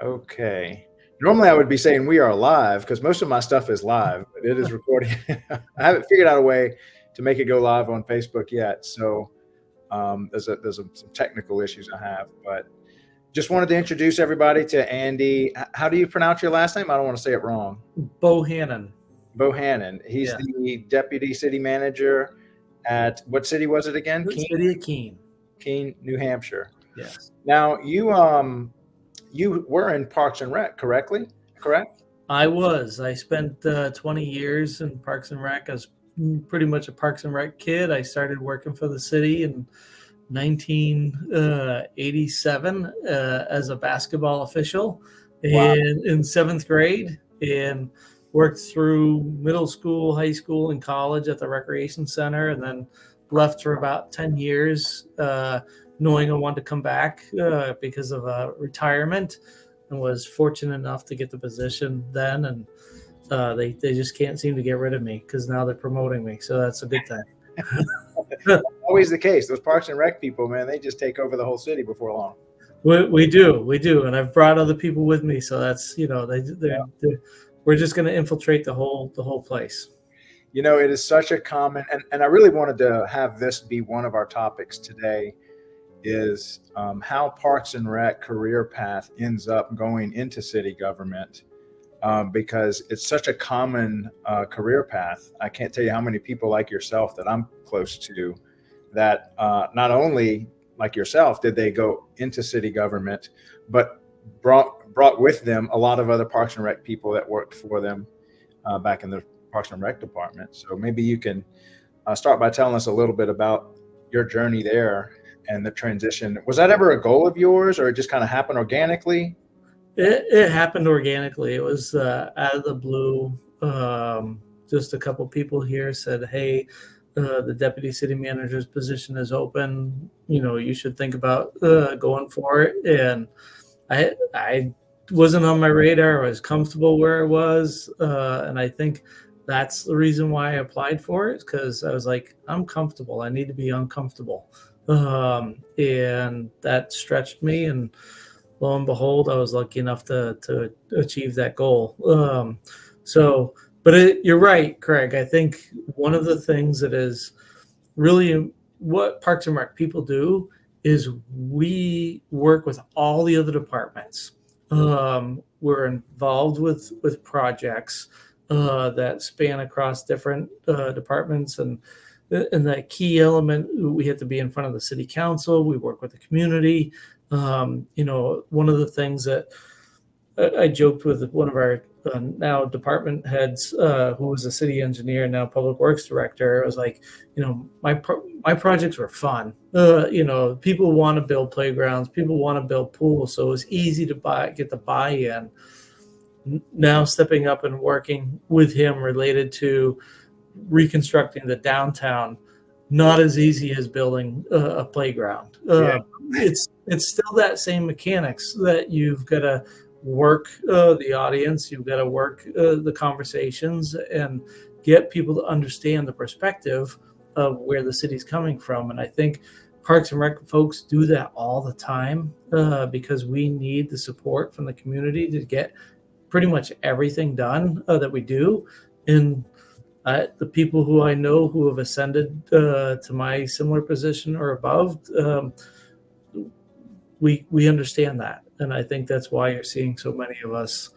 Okay. Normally, I would be saying we are live because most of my stuff is live, but it is recording. I haven't figured out a way to make it go live on Facebook yet. So there's some technical issues I have, but just wanted to introduce everybody to Andy. How do you pronounce your last name? I don't want to say it wrong. Bohannon. Bohannon. He's the deputy city manager at what city was it again? The city of Keene. Keene, New Hampshire. Yes. Now you were in Parks and Rec, correct? I was. I spent 20 years in Parks and Rec. I was pretty much a Parks and Rec kid. I started working for the city in 1987 as a basketball official in seventh grade, and worked through middle school, high school, and college at the recreation center, and then left for about 10 years, knowing I wanted to come back because of retirement, and was fortunate enough to get the position then. And they just can't seem to get rid of me because now they're promoting me. So that's a good thing. Always the case. Those Parks and Rec people, man, they just take over the whole city before long. We do. And I've brought other people with me. So that's, we're just going to infiltrate the whole place. It is such a common, and I really wanted to have this be one of our topics today, is how Parks and Rec career path ends up going into city government, because it's such a common career path. I can't tell you how many people like yourself that I'm close to that not only like yourself did they go into city government, but brought with them a lot of other Parks and Rec people that worked for them back in the Parks and Rec department. So maybe you can start by telling us a little bit about your journey there and the transition. Was that ever a goal of yours, or it just kind of happened organically? It happened organically. It was out of the blue. Just a couple people here said, "Hey, the deputy city manager's position is open. You should think about going for it." And I wasn't on my radar. I was comfortable where I was, and I think that's the reason why I applied for it, because I was like, I'm comfortable. I need to be uncomfortable, and that stretched me. And lo and behold, I was lucky enough to achieve that goal. But you're right, Craig. I think one of the things that is really what Parks and Rec people do is we work with all the other departments. We're involved with projects that span across different departments, and that key element, we have to be in front of the city council. We work with the community. One of the things that I joked with one of our now department heads, who was a city engineer, now public works director. I was like, my projects were fun. People want to build playgrounds, people want to build pools, so it was easy to get the buy-in. Now stepping up and working with him related to reconstructing the downtown, not as easy as building a playground. It's still that same mechanics that you've got to work the audience, you've got to work the conversations and get people to understand the perspective of where the city's coming from. And I think Parks and Rec folks do that all the time, because we need the support from the community to get pretty much everything done that we do. And the people who I know who have ascended to my similar position or above, we understand that. And I think that's why you're seeing so many of us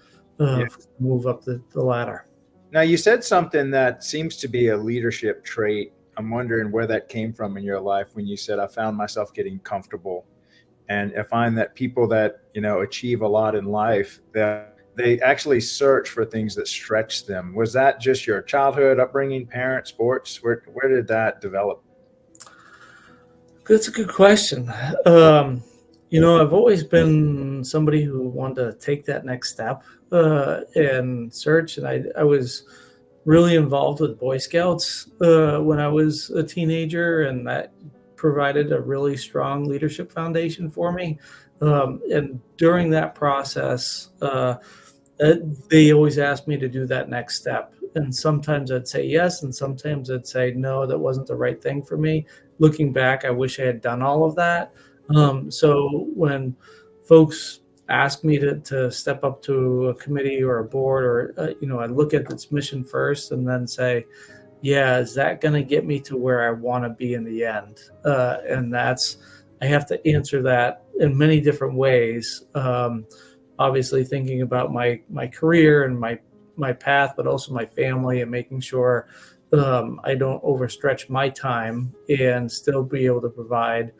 move up the ladder. Now, you said something that seems to be a leadership trait. I'm wondering where that came from in your life when you said, I found myself getting comfortable. And I find that people that, achieve a lot in life, that they actually search for things that stretch them. Was that just your childhood upbringing, parents, sports? Where did that develop? That's a good question. I've always been somebody who wanted to take that next step and search. And I was really involved with Boy Scouts when I was a teenager, and that provided a really strong leadership foundation for me. And during that process, they always asked me to do that next step. And sometimes I'd say yes, and sometimes I'd say no, that wasn't the right thing for me. Looking back, I wish I had done all of that. So when folks ask me to step up to a committee or a board, or I look at its mission first and then say, yeah, is that going to get me to where I want to be in the end? And I have to answer that in many different ways. Obviously, thinking about my career and my path, but also my family, and making sure I don't overstretch my time and still be able to provide,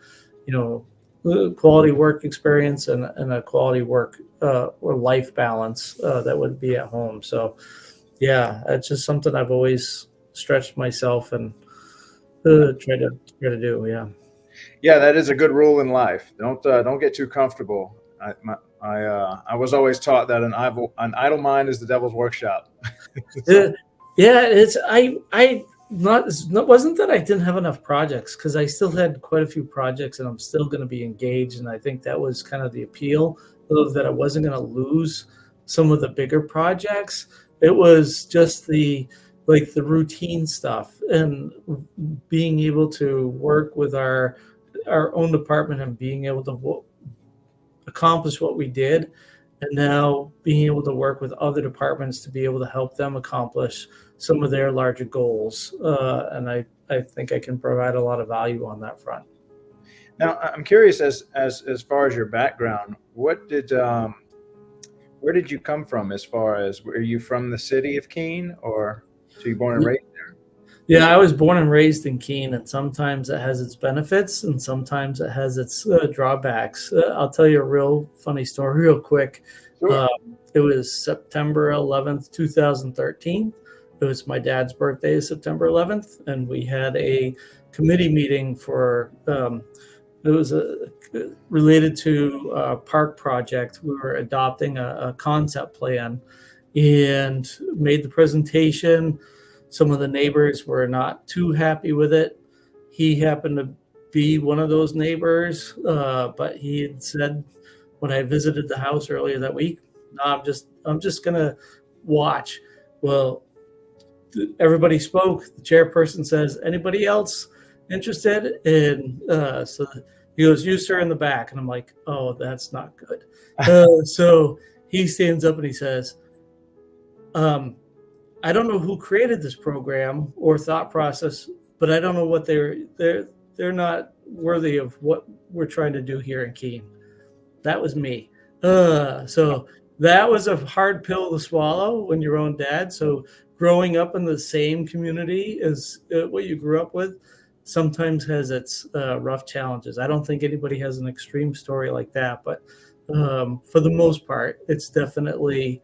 quality work experience and a quality work or life balance that would be at home. So, yeah, it's just something I've always stretched myself and try to do. Yeah. Yeah, that is a good rule in life. Don't get too comfortable. I was always taught that an idle mind is the devil's workshop. So, Uh, yeah, I not it wasn't that I didn't have enough projects, because I still had quite a few projects and I'm still going to be engaged, and I think that was kind of the appeal of that. I wasn't going to lose some of the bigger projects. It was just the routine stuff, and being able to work with our own department and being able to accomplish what we did, and now being able to work with other departments to be able to help them accomplish some of their larger goals. And I think I can provide a lot of value on that front. now I'm curious, as far as your background, where did you come from? As far as, were you from the city of Keene, or so you born and raised there? Yeah, I was born and raised in Keene, and sometimes it has its benefits and sometimes it has its drawbacks. I'll tell you a real funny story real quick. Sure. It was September 11th, 2013. It was my dad's birthday, September 11th, and we had a committee meeting for it was related to a park project. We were adopting a concept plan and made the presentation. Some of the neighbors were not too happy with it. He happened to be one of those neighbors, but he had said when I visited the house earlier that week, "No, I'm just gonna watch." Well, everybody spoke. The chairperson says, "Anybody else interested?" And so he goes, "You, sir, in the back." And I'm like, "Oh, that's not good." So he stands up and he says, um, "I don't know who created this program or thought process, but I don't know what they're not worthy of what we're trying to do here in Keene." That was me. So that was a hard pill to swallow when your own dad. So growing up in the same community as what you grew up with sometimes has its rough challenges. I don't think anybody has an extreme story like that, but for the most part, it's definitely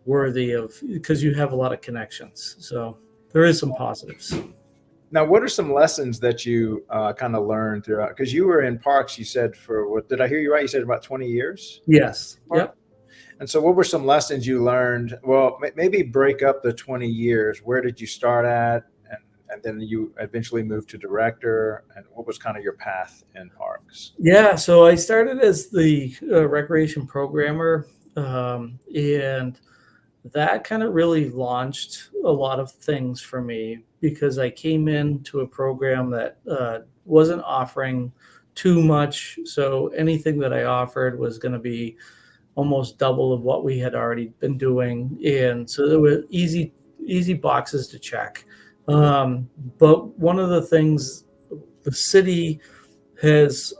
worthy of, because you have a lot of connections. So there is some positives. Now, what are some lessons that you kind of learned throughout? Because you were in parks, you said, for what, did I hear you right? You said about 20 years? Yes. Yep. And so what were some lessons you learned? Well, maybe break up the 20 years. Where did you start at? And then you eventually moved to director. And what was kind of your path in parks? Yeah. So I started as the recreation programmer, and that kind of really launched a lot of things for me, because I came into a program that wasn't offering too much. So anything that I offered was going to be almost double of what we had already been doing. And so there were easy boxes to check. But one of the things, the city has,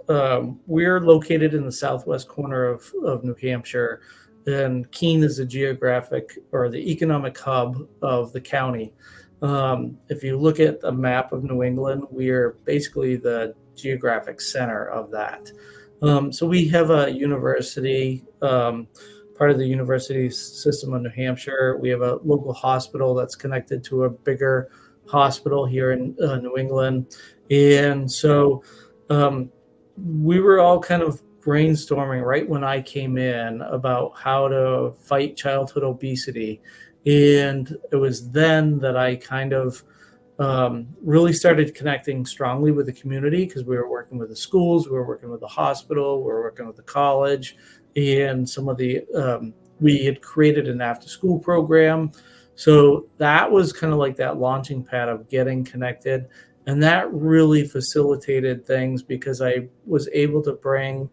we're located in the southwest corner of New Hampshire, and Keene is the geographic or the economic hub of the county. If you look at a map of New England, we are basically the geographic center of that. So we have a university, part of the university system of New Hampshire. We have a local hospital that's connected to a bigger hospital here in New England. And so we were all kind of brainstorming right when I came in about how to fight childhood obesity. And it was then that I kind of really started connecting strongly with the community, because we were working with the schools, we were working with the hospital, we were working with the college, and some of the, we had created an after school program. So that was kind of like that launching pad of getting connected. And that really facilitated things, because I was able to bring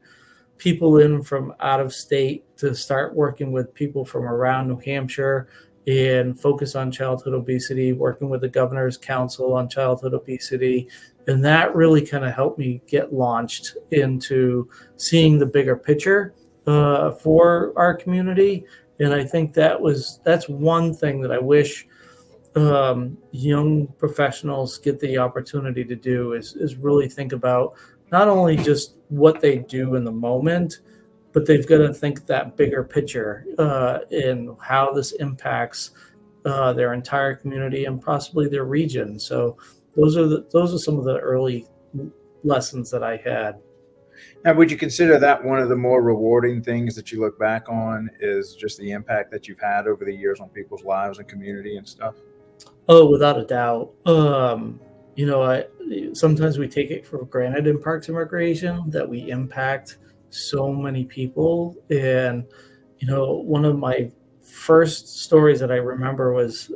people in from out of state to start working with people from around New Hampshire and focus on childhood obesity, working with the Governor's Council on childhood obesity. And that really kind of helped me get launched into seeing the bigger picture for our community. And I think that's one thing that I wish young professionals get the opportunity to do is really think about not only just what they do in the moment, but they've got to think that bigger picture in how this impacts their entire community and possibly their region. So those are some of the early lessons that I had. Now, would you consider that one of the more rewarding things that you look back on is just the impact that you've had over the years on people's lives and community and stuff? Oh, without a doubt. Sometimes we take it for granted in Parks and Recreation that we impact so many people. And, one of my first stories that I remember was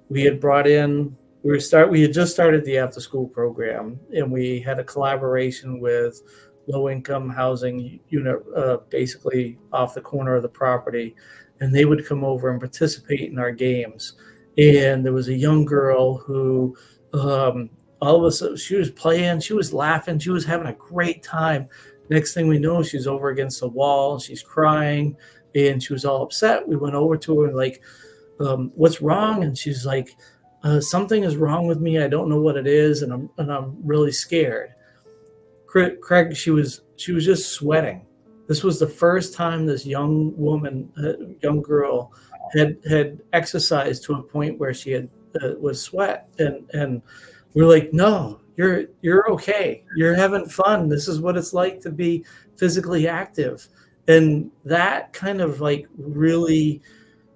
we had brought in, we had just started the after school program, and we had a collaboration with low income housing unit, basically off the corner of the property. And they would come over and participate in our games. And there was a young girl who all of a sudden she was playing, she was laughing, she was having a great time. Next thing we know, she's over against the wall, she's crying, and she was all upset. We went over to her and like, what's wrong? And she's like, something is wrong with me. I don't know what it is, and I'm really scared. Craig, she was just sweating. This was the first time this young woman, young girl, had exercised to a point where she had was sweat, and we're like, no, you're okay. You're having fun. This is what it's like to be physically active, and that kind of like really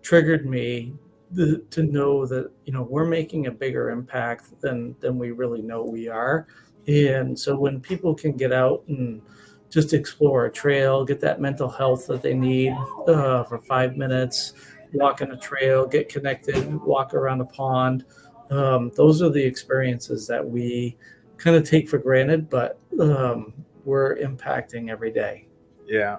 triggered me to know that we're making a bigger impact than we really know we are. And so when people can get out and just explore a trail, get that mental health that they need for 5 minutes, walk on a trail, get connected, walk around a pond. Those are the experiences that we kind of take for granted, but we're impacting every day. Yeah.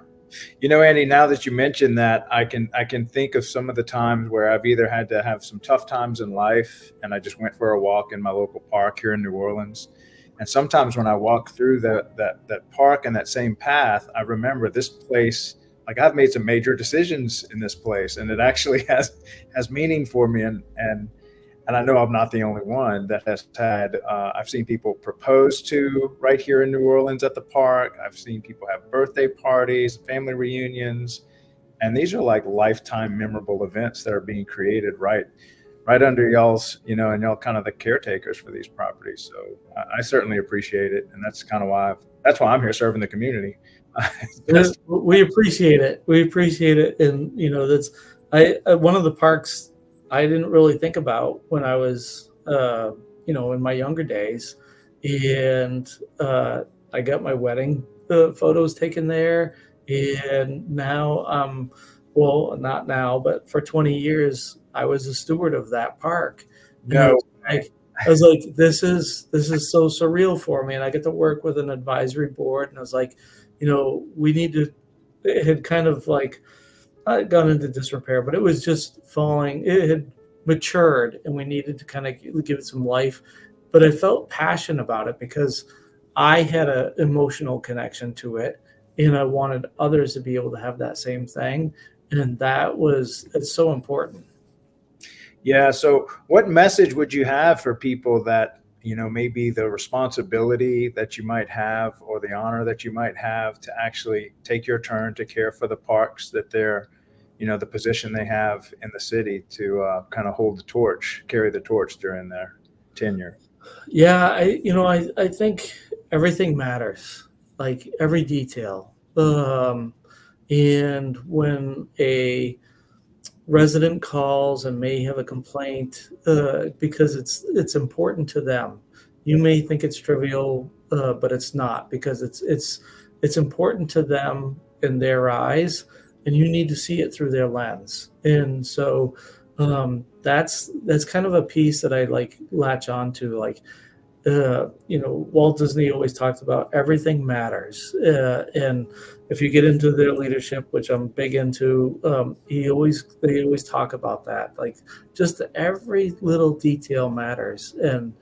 Andy, now that you mentioned that, I can think of some of the times where I've either had to have some tough times in life and I just went for a walk in my local park here in New Orleans. And sometimes when I walk through that park and that same path, I remember this place, like I've made some major decisions in this place, and it actually has meaning for me. And I know I'm not the only one that has had, I've seen people propose to right here in New Orleans at the park. I've seen people have birthday parties, family reunions, and these are like lifetime memorable events that are being created right under y'all's, and y'all kind of the caretakers for these properties. So I certainly appreciate it. And that's kind of why I'm here serving the community. We appreciate it. We appreciate it. And, that's one of the parks I didn't really think about when I was, in my younger days. And I got my wedding photos taken there. And now, well, not now, but for 20 years, I was a steward of that park. No, I was like, this is so surreal for me. And I get to work with an advisory board. And I was like, we need to, it had kind of like gone into disrepair, but it was just falling. It had matured and we needed to kind of give it some life. But I felt passion about it because I had an emotional connection to it. And I wanted others to be able to have that same thing. And it's so important. Yeah. So what message would you have for people that, maybe the responsibility that you might have or the honor that you might have to actually take your turn to care for the parks that they're, the position they have in the city to kind of carry the torch during their tenure? Yeah. I think everything matters, like every detail. And when a resident calls and may have a complaint because it's important to them. You may think it's trivial, but it's not, because it's important to them in their eyes, and you need to see it through their lens. And so that's kind of a piece that I like latch on to. Like Walt Disney always talked about everything matters, and if you get into their leadership, which I'm big into, they always talk about that. Like, just every little detail matters, and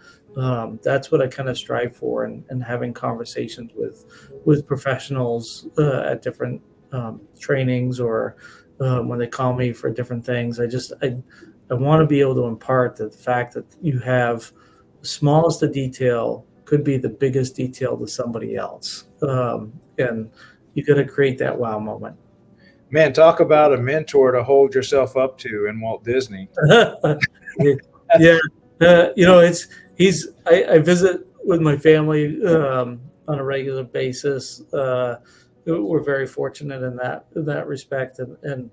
that's what I kind of strive for, and having conversations with professionals at different trainings, or when they call me for different things. I want to be able to impart the fact that you have the smallest of detail could be the biggest detail to somebody else. And you got to create that wow moment. Man, talk about a mentor to hold yourself up to in Walt Disney. Yeah. I visit with my family on a regular basis. We're very fortunate in that respect. And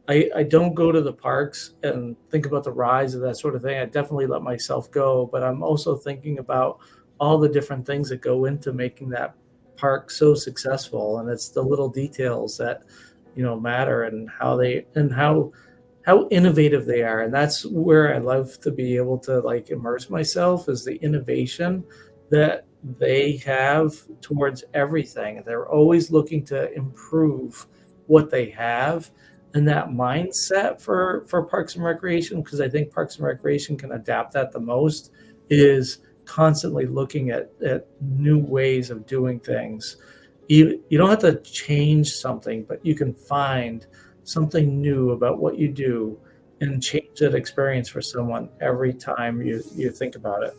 I don't go to the parks and think about the rides or that sort of thing. I definitely let myself go, but I'm also thinking about all the different things that go into making that park so successful. And it's the little details that, matter, and how innovative they are. And that's where I love to be able to like immerse myself, is the innovation that they have towards everything. They're always looking to improve what they have, and that mindset for Parks and Recreation, because I think Parks and Recreation can adapt that the most, is constantly looking at new ways of doing things. You don't have to change something, but you can find something new about what you do and change that experience for someone every time you think about it.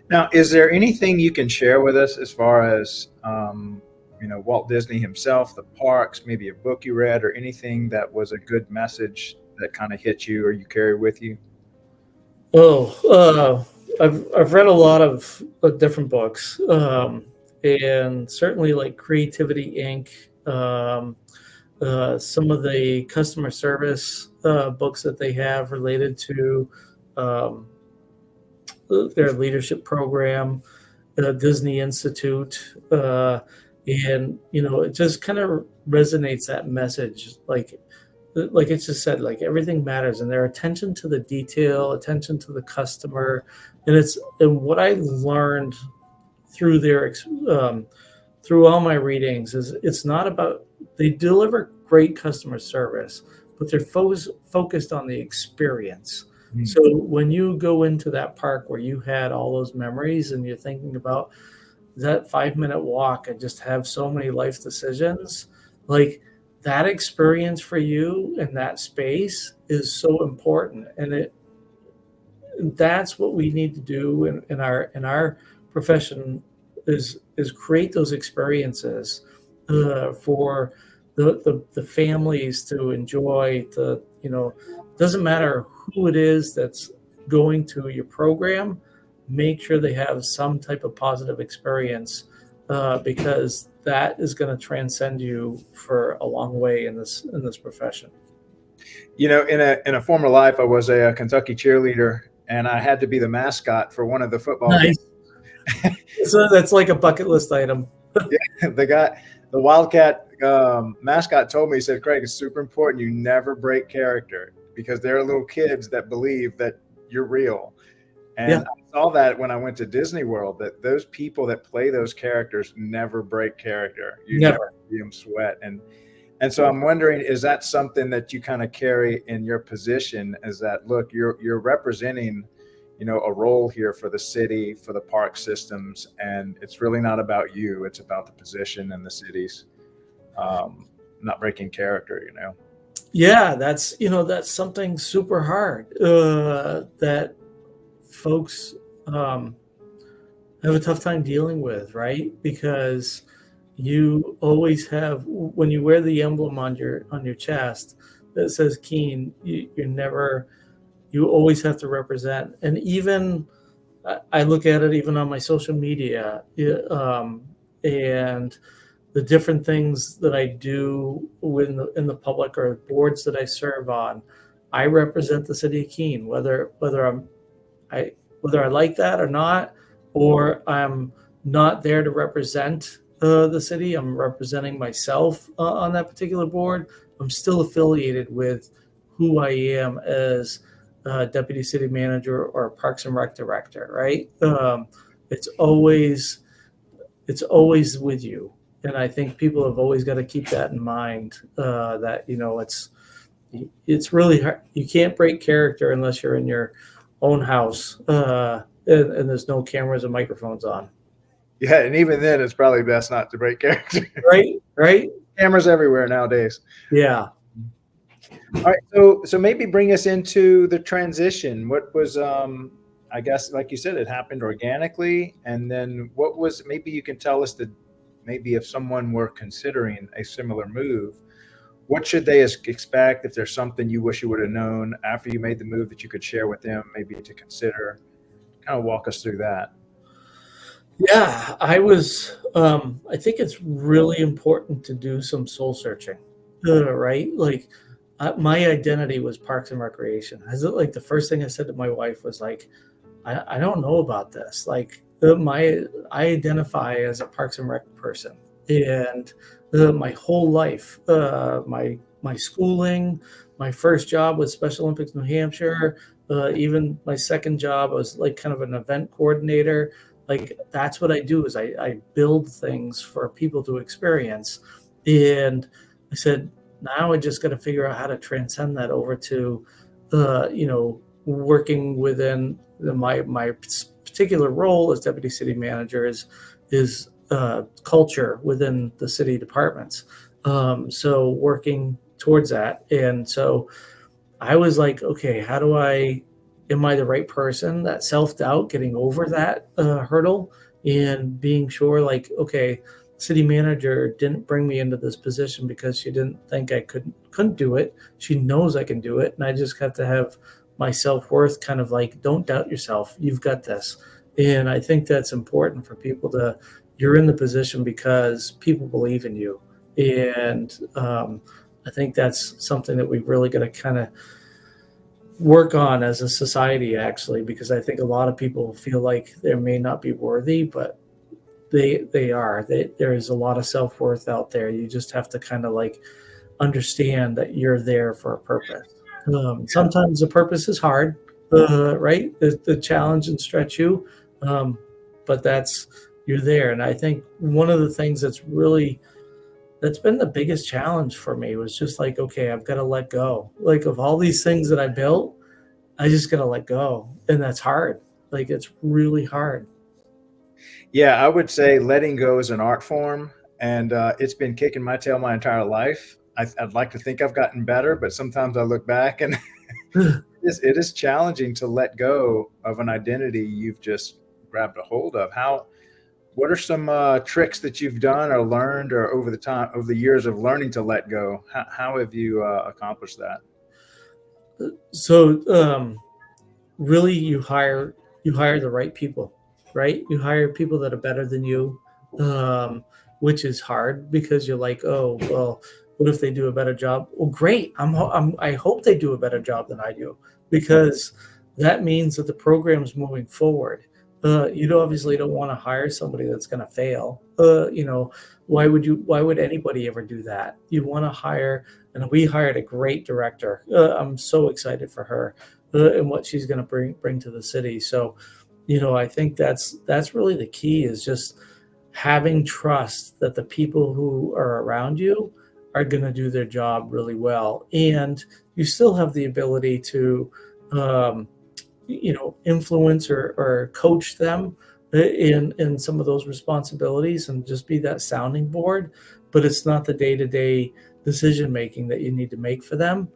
Now, is there anything you can share with us as far as Walt Disney himself, the parks, maybe a book you read, or anything that was a good message that kind of hit you or you carry with you? I've read a lot of different books, and certainly like Creativity Inc. Some of the customer service books that they have related to um, their leadership program, Disney Institute, and it just kind of resonates, that message, like it just said, like everything matters, and their attention to the detail, attention to the customer. And what I learned through through all my readings is, it's not about, they deliver great customer service, but they're focused on the experience. Mm. So when you go into that park where you had all those memories, and you're thinking about that 5-minute walk and just have so many life decisions, like that experience for you in that space is so important. And that's what we need to do in our profession, is create those experiences for the families to enjoy. Doesn't matter who it is that's going to your program, make sure they have some type of positive experience, because that is going to transcend you for a long way in this profession. In a former life, I was a Kentucky cheerleader, and I had to be the mascot for one of the football games. Nice. So that's like a bucket list item. Yeah, the Wildcat mascot told me, he said, "Craig, it's super important you never break character, because there are little kids that believe that you're real." And Yeah. I saw that when I went to Disney World, that those people that play those characters never break character. You never see them sweat. And so I'm wondering, is that something that you kind of carry in your position? Is that, look, you're representing, a role here for the city, for the park systems, and it's really not about you. It's about the position and the cities, not breaking character. Yeah, that's something super hard that folks have a tough time dealing with, right? Because you always have, when you wear the emblem on your chest that says Keene, you always have to represent. And even I look at it even on my social media, and the different things that I do in the public, or boards that I serve on. I represent the city of Keene, I whether I like that or not, or I'm not there to represent the city. I'm representing myself on that particular board. I'm still affiliated with who I am as deputy city manager or Parks and Rec director, right? it's always with you. And I think people have always got to keep that in mind, that, it's really hard. You can't break character unless you're in your own house, and there's no cameras and microphones on. Yeah, and even then, it's probably best not to break character. Right. Cameras everywhere nowadays. Yeah. All right, so maybe bring us into the transition. What was, I guess, like you said, it happened organically, and then what was? Maybe you can tell us that maybe if someone were considering a similar move, what should they expect? If there's something you wish you would have known after you made the move that you could share with them, maybe to consider. Kind of walk us through that. Yeah, I think it's really important to do some soul searching, right? Like, my identity was Parks and Recreation. Like the first thing I said to my wife was like, I don't know about this. Like, I identify as a Parks and Rec person, and my whole life, my schooling, my first job was Special Olympics New Hampshire. Even my second job, I was like kind of an event coordinator. Like, that's what I do, is I build things for people to experience. And I said, now I just got to figure out how to transcend that over to, working within my particular role as deputy city manager is culture within the city departments. So working towards that. And so I was like, okay, am I the right person? That self-doubt, getting over that hurdle, and being sure, like, okay, city manager didn't bring me into this position because she didn't think I couldn't do it. She knows I can do it. And I just have to have my self-worth kind of like, don't doubt yourself. You've got this. And I think that's important for people you're in the position because people believe in you. And I think that's something that we've really got to kind of work on as a society, actually, because I think a lot of people feel like they may not be worthy, but they are. There is a lot of self-worth out there. You just have to kind of like understand that you're there for a purpose. Sometimes the purpose is hard, right? The challenge and stretch you, but you're there. And I think one of the things that's been the biggest challenge for me was just like, okay, I've got to let go. Like, of all these things that I built, I just got to let go. And that's hard. Like, it's really hard. Yeah, I would say letting go is an art form, and it's been kicking my tail my entire life. I'd like to think I've gotten better, but sometimes I look back and it is challenging to let go of an identity you've just grabbed a hold of. What are some tricks that you've done or learned, or over the years of learning to let go? How have you accomplished that? So really, you hire the right people, right? You hire people that are better than you, which is hard because you're like, oh, well, what if they do a better job? Well, great. I hope they do a better job than I do, because that means that the program's moving forward. You obviously don't want to hire somebody that's going to fail. Why would anybody ever do that? You want to hire, and we hired a great director. I'm so excited for her and what she's going to bring to the city. So, I think that's really the key, is just having trust that the people who are around you are going to do their job really well. And you still have the ability to, influence or coach them in some of those responsibilities, and just be that sounding board. But it's not the day-to-day decision making that you need to make for them.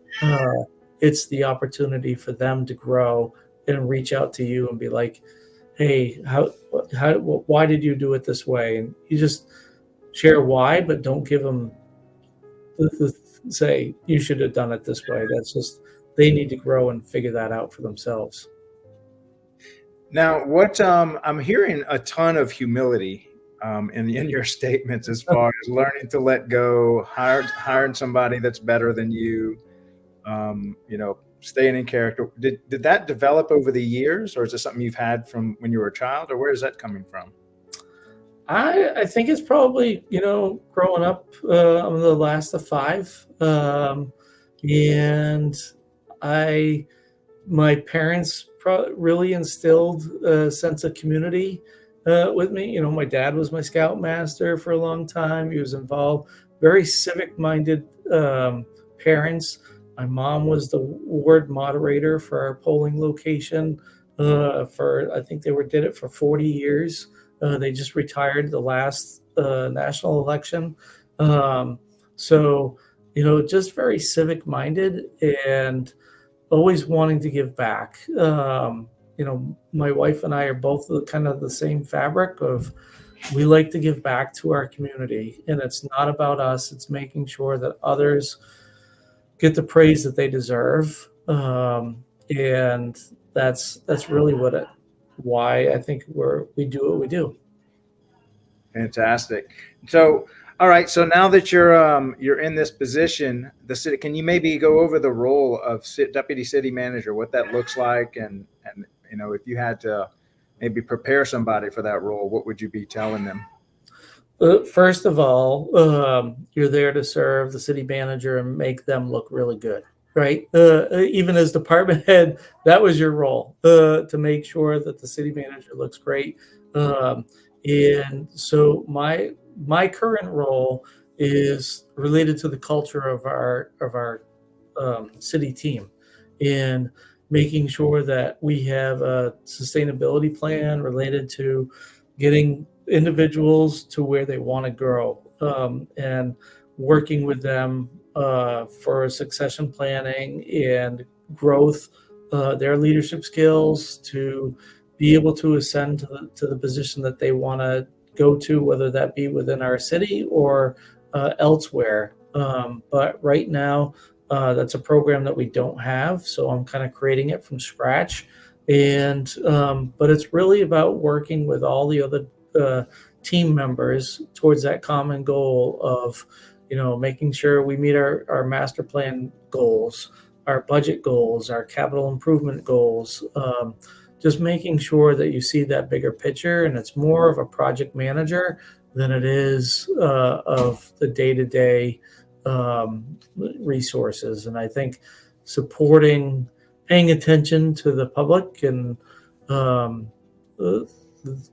It's the opportunity for them to grow and reach out to you and be like, hey, why did you do it this way? And you just share why, but don't give them say you should have done it this way. That's just, they need to grow and figure that out for themselves. Now, what I'm hearing a ton of humility in your statements, as far as learning to let go, hiring somebody that's better than you, staying in character. Did that develop over the years, or is it something you've had from when you were a child, or where is that coming from? I think it's probably, growing up, I'm the last of five. And my parents really instilled a sense of community with me. You know, my dad was my scoutmaster for a long time. He was involved, very civic-minded parents. My mom was the ward moderator for our polling location for, I think did it for 40 years. They just retired the last national election. Um, so, you know, just very civic-minded and always wanting to give back. You know, my wife and I are both kind of the same fabric of we like to give back to our community, and it's not about us. It's making sure that others get the praise that they deserve, and that's really why I think we do what we do. Fantastic. So, all right. So now that you're in this position, the city, can you maybe go over the role of deputy city manager, what that looks like, and you know, if you had to maybe prepare somebody for that role, what would you be telling them? First of all, you're there to serve the city manager and make them look really good, right? Even as department head, that was your role, to make sure that the city manager looks great. And so my current role is related to the culture of our city team, and making sure that we have a sustainability plan related to getting individuals to where they want to grow, and working with them for succession planning and growth, their leadership skills to be able to ascend to the position that they want to go to, whether that be within our city or elsewhere. But right now, that's a program that we don't have, so I'm kind of creating it from scratch. And but it's really about working with all the other team members towards that common goal of, you know, making sure we meet our master plan goals, our budget goals, our capital improvement goals. Just making sure that you see that bigger picture, and it's more of a project manager than it is of the day-to-day resources. And I think supporting, paying attention to the public and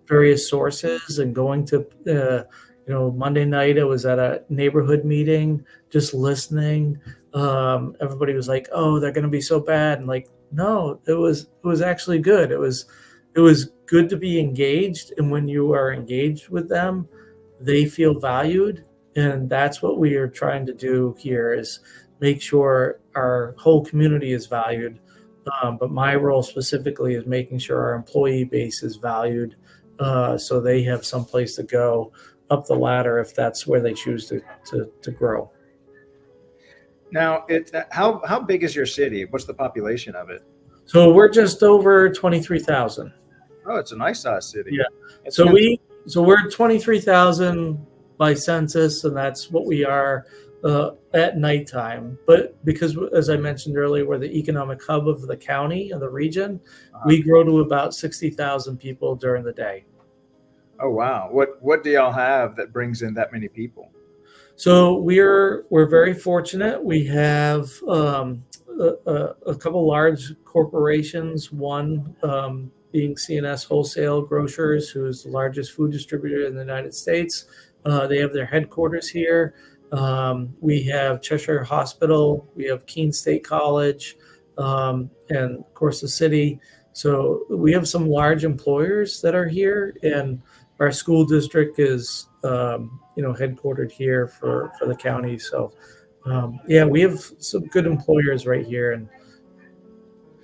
various sources, and going to, you know, Monday night I was at a neighborhood meeting, just listening. Everybody was like, "Oh, they're going to be so bad," and like, no, it was actually good. It was good to be engaged, and when you are engaged with them, they feel valued, and that's what we are trying to do here, is make sure our whole community is valued. But my role specifically is making sure our employee base is valued, so they have some place to go up the ladder if that's where they choose to grow. Now, how big is your city? What's the population of it? So we're just over 23,000. Oh, it's a nice sized city. Yeah. It's So good. we're 23,000 by census, and that's what we are at nighttime. But because, as I mentioned earlier, we're the economic hub of the county and the region, we grow to about 60,000 people during the day. Oh wow! What do y'all have that brings in that many people? So we're very fortunate. We have a couple large corporations. One being CNS Wholesale Grocers, who is the largest food distributor in the United States. They have their headquarters here. We have Cheshire Hospital. We have Keene State College, and of course the city. So we have some large employers that are here, and our school district is headquartered here for the county. So yeah, we have some good employers right here, and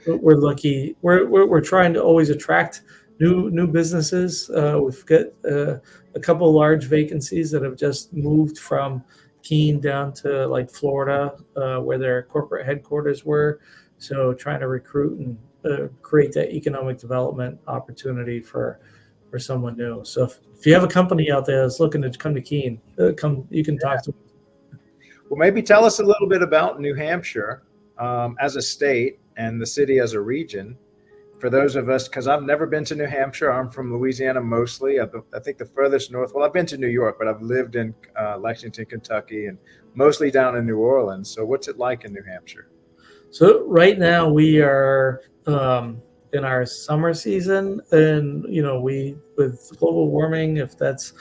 we're lucky. We're trying to always attract new businesses. We've got a couple large vacancies that have just moved from Keene down to like Florida, where their corporate headquarters were. So trying to recruit and create that economic development opportunity for someone new. So if you have a company out there that's looking to come to Keene, you can talk to them. Well, maybe tell us a little bit about New Hampshire as a state and the city as a region. For those of us, because I've never been to New Hampshire. I'm from Louisiana mostly. I think the furthest north, well, I've been to New York, but I've lived in Lexington, Kentucky, and mostly down in New Orleans. So what's it like in New Hampshire? So right now we are in our summer season, and we, with global warming, if that's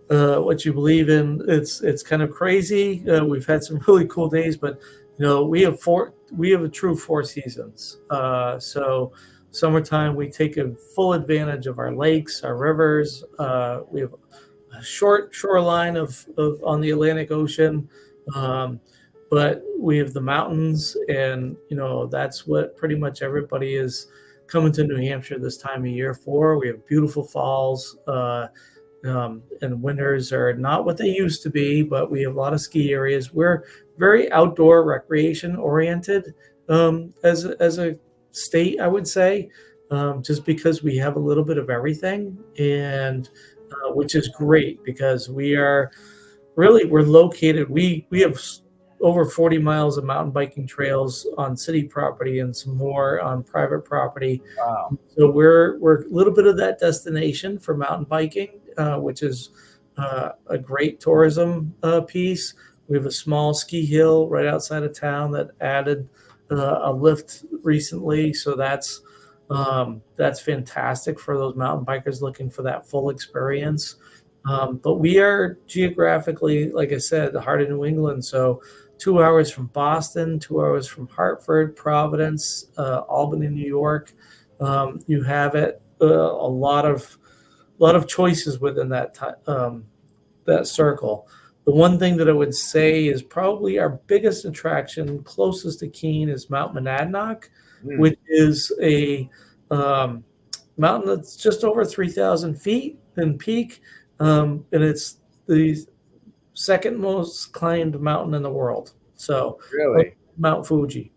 what you believe in, it's kind of crazy. We've had some really cool days, but we have a true four seasons. So summertime, we take a full advantage of our lakes, our rivers. We have a short shoreline of on the Atlantic Ocean. Um, but we have the mountains, and that's what pretty much everybody is coming to New Hampshire this time of year for. We have beautiful falls, and winters are not what they used to be, but we have a lot of ski areas. We're very outdoor recreation oriented, as a state, I would say, just because we have a little bit of everything, and which is great because we're located. We have over 40 miles of mountain biking trails on city property and some more on private property. Wow. So we're a little bit of that destination for mountain biking, which is a great tourism piece. We have a small ski hill right outside of town that added a lift recently, so that's fantastic for those mountain bikers looking for that full experience. But we are geographically, like I said, the heart of New England. So 2 hours from Boston, 2 hours from Hartford, Providence, Albany, New York. You have it a lot of choices within that circle. The one thing that I would say is probably our biggest attraction, closest to Keene, is Mount Monadnock, which is a mountain that's just over 3,000 feet in peak, and it's the second most climbed mountain in the world. So Really? Mount Fuji.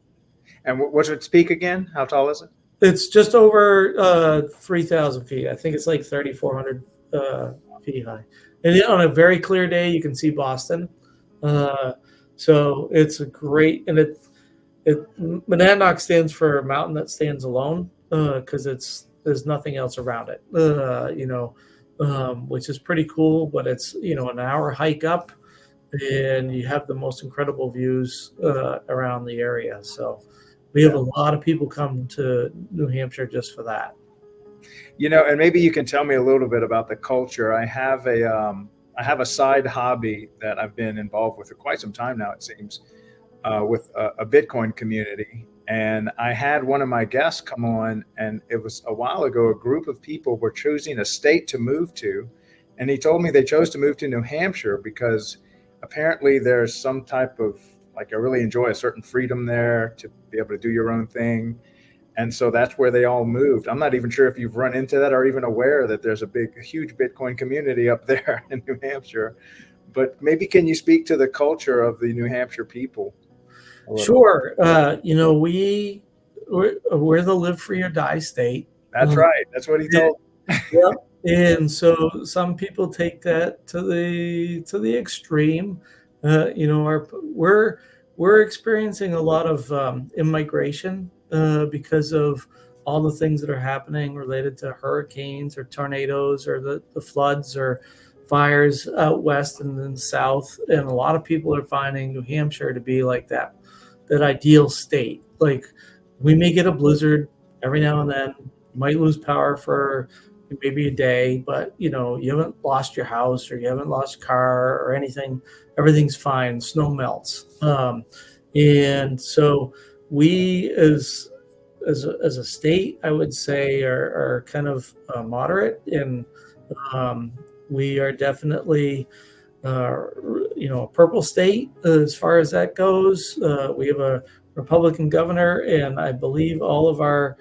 And what's its peak again? How tall is it? It's just over 3,000 feet. I think it's like 3,400 feet high. And on a very clear day, you can see Boston. So it's a great, and Monadnock stands for a mountain that stands alone, because there's nothing else around it. Which is pretty cool. But it's an hour hike up, and you have the most incredible views around the area. So we have a lot of people come to New Hampshire just for that. And maybe you can tell me a little bit about the culture. I have a side hobby that I've been involved with for quite some time now, it seems, with a Bitcoin community. And I had one of my guests come on, and it was a while ago. A group of people were choosing a state to move to, and he told me they chose to move to New Hampshire because apparently there's some type of, like, I really enjoy a certain freedom there to be able to do your own thing. And so that's where they all moved. I'm not even sure if you've run into that or even aware that there's a huge Bitcoin community up there in New Hampshire. But maybe can you speak to the culture of the New Hampshire people? Sure. We're the live free or die state. That's right. That's what he told me. Yep. And so some people take that to the extreme. We're experiencing a lot of immigration because of all the things that are happening related to hurricanes or tornadoes or the floods or fires out west and then south. And a lot of people are finding New Hampshire to be like that ideal state. Like, we may get a blizzard every now and then, might lose power for maybe a day, but you haven't lost your house or you haven't lost your car or anything. Everything's fine. Snow melts. And so we as a state, I would say, are kind of moderate, and we are definitely a purple state as far as that goes. We have a Republican governor, and I believe all of our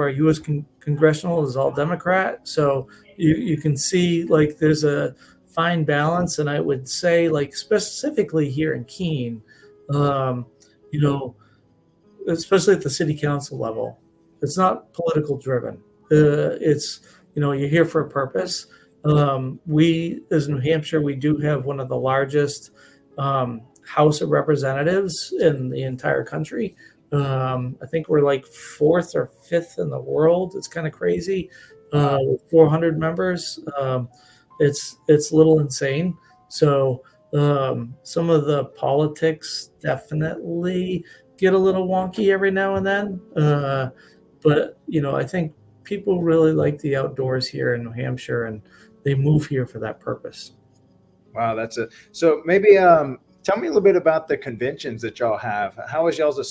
U.S. congressional is all Democrat. So you can see, like, there's a fine balance. And I would say, like, specifically here in Keene, especially at the city council level, it's not political driven. It's, you're here for a purpose. We, as New Hampshire, we do have one of the largest House of Representatives in the entire country. I think we're like fourth or fifth in the world. It's kind of crazy. With 400 members. It's a little insane. So some of the politics definitely get a little wonky every now and then. But I think people really like the outdoors here in New Hampshire, and they move here for that purpose. Wow, that's it. So maybe tell me a little bit about the conventions that y'all have. How is y'all's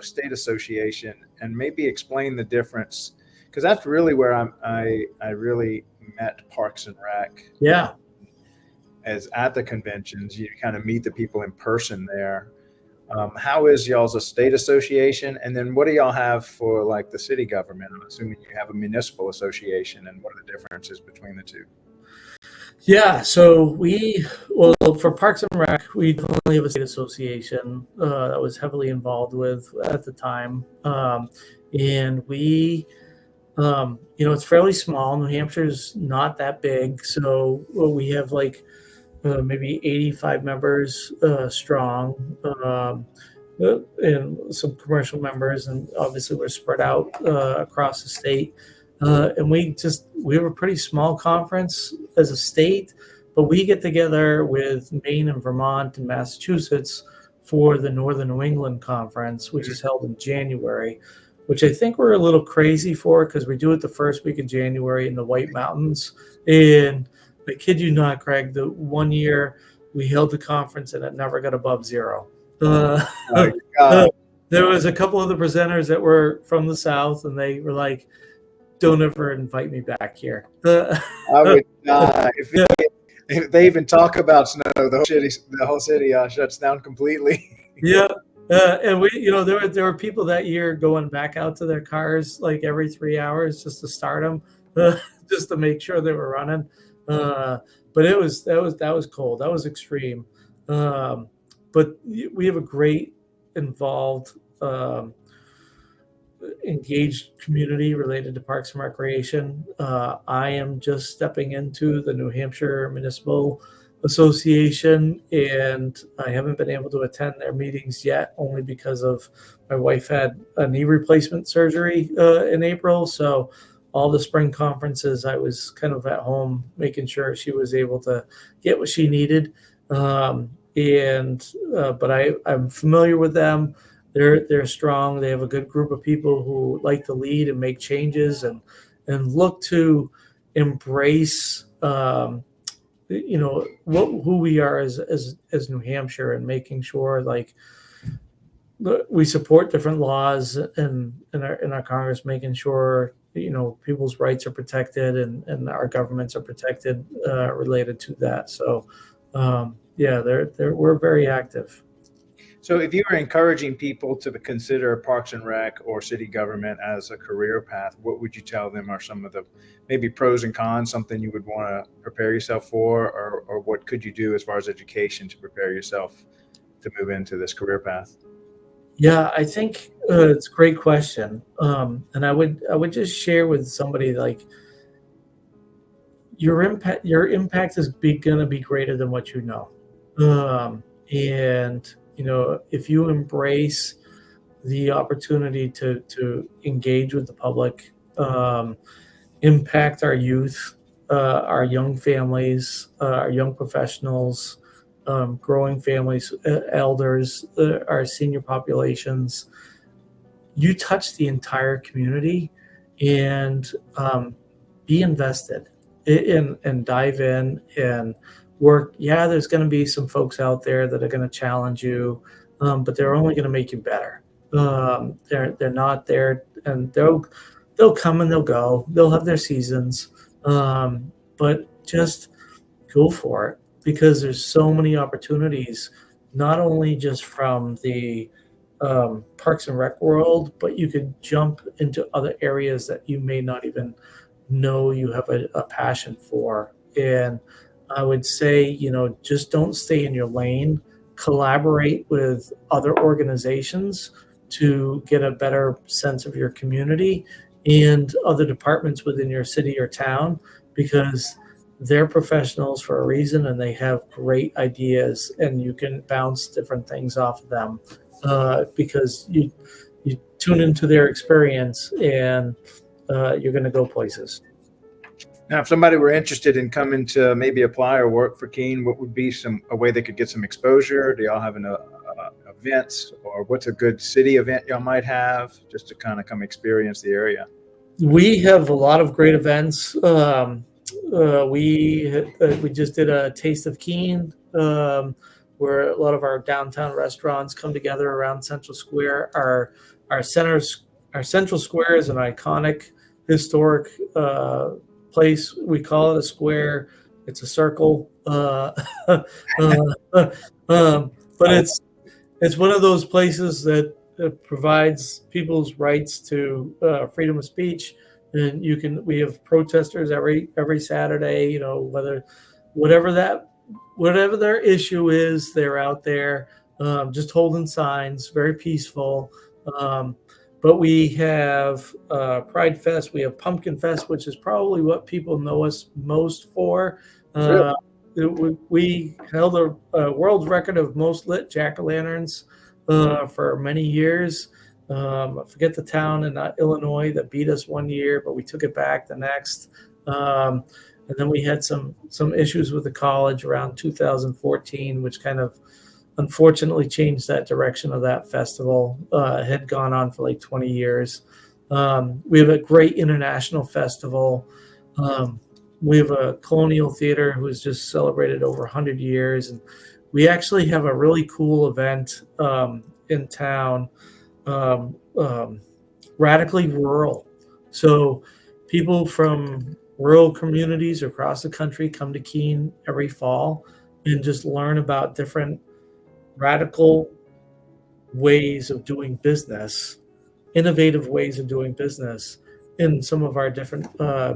state association, and maybe explain the difference, because that's really where I really met Parks and Rec. Yeah. As at the conventions, you kind of meet the people in person there. How is y'all's a state association, and then what do y'all have for like the city government? I'm assuming you have a municipal association, and what are the differences between the two? Yeah, so well, for Parks and Rec, we definitely have a state association that was heavily involved with at the time. And it's fairly small. New Hampshire's not that big. So we have like maybe 85 members strong, and some commercial members. And obviously, we're spread out across the state. And we have a pretty small conference as a state, but we get together with Maine and Vermont and Massachusetts for the Northern New England Conference, which is held in January, which I think we're a little crazy for because we do it the first week of January in the White Mountains. And I kid you not, Craig, the one year we held the conference and it never got above zero. There was a couple of the presenters that were from the South, and they were like, don't ever invite me back here. I would die if they even talk about snow. The whole city shuts down completely. Yeah, and there were people that year going back out to their cars like every 3 hours just to start them, just to make sure they were running. But that was cold. That was extreme. But we have a great involved. Engaged community related to Parks and Recreation. I am just stepping into the New Hampshire Municipal Association, and I haven't been able to attend their meetings yet, only because of my wife had a knee replacement surgery in April. So all the spring conferences, I was kind of at home making sure she was able to get what she needed. But I'm familiar with them. They're strong. They have a good group of people who like to lead and make changes and look to embrace who we are as New Hampshire, and making sure like we support different laws in our Congress, making sure people's rights are protected and our governments are protected related to that. So we're very active. So if you were encouraging people to consider Parks and Rec or city government as a career path, what would you tell them are some of the maybe pros and cons, something you would want to prepare yourself for, or what could you do as far as education to prepare yourself to move into this career path? Yeah, I think it's a great question. And I would just share with somebody like your impact is going to be greater than what you know. And if you embrace the opportunity to engage with the public, impact our youth, our young families, our young professionals, growing families, elders, our senior populations, you touch the entire community, and be invested and dive in and work. Yeah, there's going to be some folks out there that are going to challenge you, but they're only going to make you better. They're not there, and they'll come and they'll go. They'll have their seasons, but just go for it, because there's so many opportunities, not only just from the Parks and Rec world, but you could jump into other areas that you may not even know you have a passion for. And I would say, just don't stay in your lane. Collaborate with other organizations to get a better sense of your community and other departments within your city or town, because they're professionals for a reason and they have great ideas, and you can bounce different things off of them because you tune into their experience, and you're going to go places. Now, if somebody were interested in coming to maybe apply or work for Keene, what would be a way they could get some exposure? Do y'all have a events, or what's a good city event y'all might have, just to kind of come experience the area? We have a lot of great events. We just did a Taste of Keene, where a lot of our downtown restaurants come together around Central Square. Our centers, our Central Square is an iconic, historic place. We call it a square. It's a circle, but it's one of those places that provides people's rights to freedom of speech. And we have protesters every Saturday, whatever their issue is, they're out there, just holding signs, very peaceful. But we have Pride Fest, we have Pumpkin Fest, which is probably what people know us most for. Really? We held a world record of most lit jack-o'-lanterns for many years. I forget the town in Illinois that beat us one year, but we took it back the next. And then we had some issues with the college around 2014, which kind of unfortunately changed that direction of that festival. It had gone on for like 20 years. We have a great international festival. We have a Colonial Theater who has just celebrated over 100 years. And we actually have a really cool event in town, Radically Rural. So people from rural communities across the country come to Keene every fall and just learn about different radical ways of doing business, innovative ways of doing business in some of our different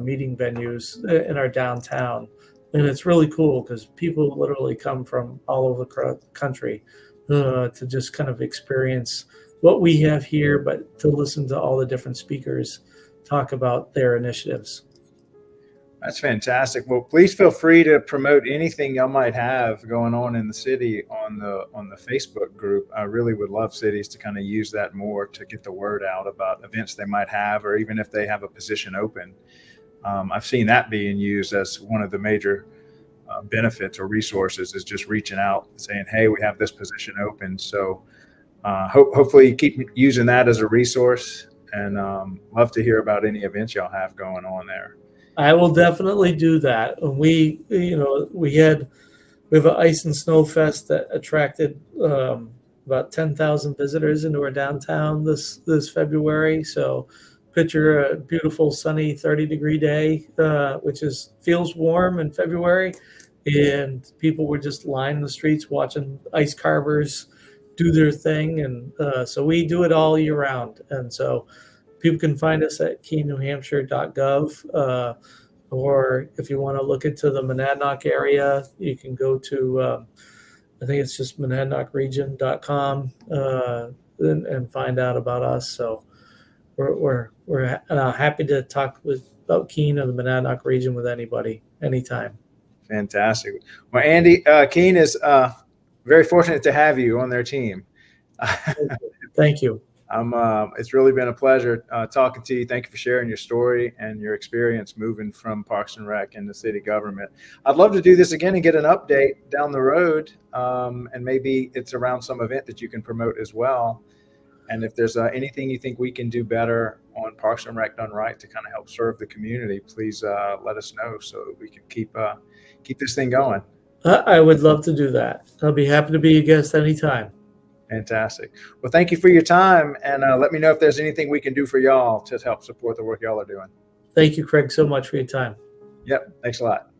meeting venues in our downtown. And it's really cool because people literally come from all over the country to just kind of experience what we have here, but to listen to all the different speakers talk about their initiatives. That's fantastic. Well, please feel free to promote anything y'all might have going on in the city on the Facebook group. I really would love cities to kind of use that more to get the word out about events they might have, or even if they have a position open. I've seen that being used as one of the major benefits or resources, is just reaching out and saying, hey, we have this position open. So hopefully you keep using that as a resource, and love to hear about any events y'all have going on there. I will definitely do that. We have an ice and snow fest that attracted about 10,000 visitors into our downtown this February. So picture a beautiful sunny 30-degree day, which feels warm in February, and people were just lining the streets watching ice carvers do their thing. And so we do it all year round. And so people can find us at keenenewhampshire.gov, or if you want to look into the Monadnock area, you can go to, I think it's just monadnockregion.com, and find out about us. So we're happy to talk about Keene or the Monadnock region with anybody, anytime. Fantastic. Well, Andy, Keene is very fortunate to have you on their team. Thank you. It's really been a pleasure talking to you. Thank you for sharing your story and your experience moving from Parks and Rec into city government. I'd love to do this again and get an update down the road, and maybe it's around some event that you can promote as well. And if there's anything you think we can do better on Parks and Rec done right to kind of help serve the community, please let us know so that we can keep this thing going. I would love to do that. I'll be happy to be a guest anytime. Fantastic. Well, thank you for your time, and let me know if there's anything we can do for y'all to help support the work y'all are doing. Thank you, Craig, so much for your time. Yep. Thanks a lot.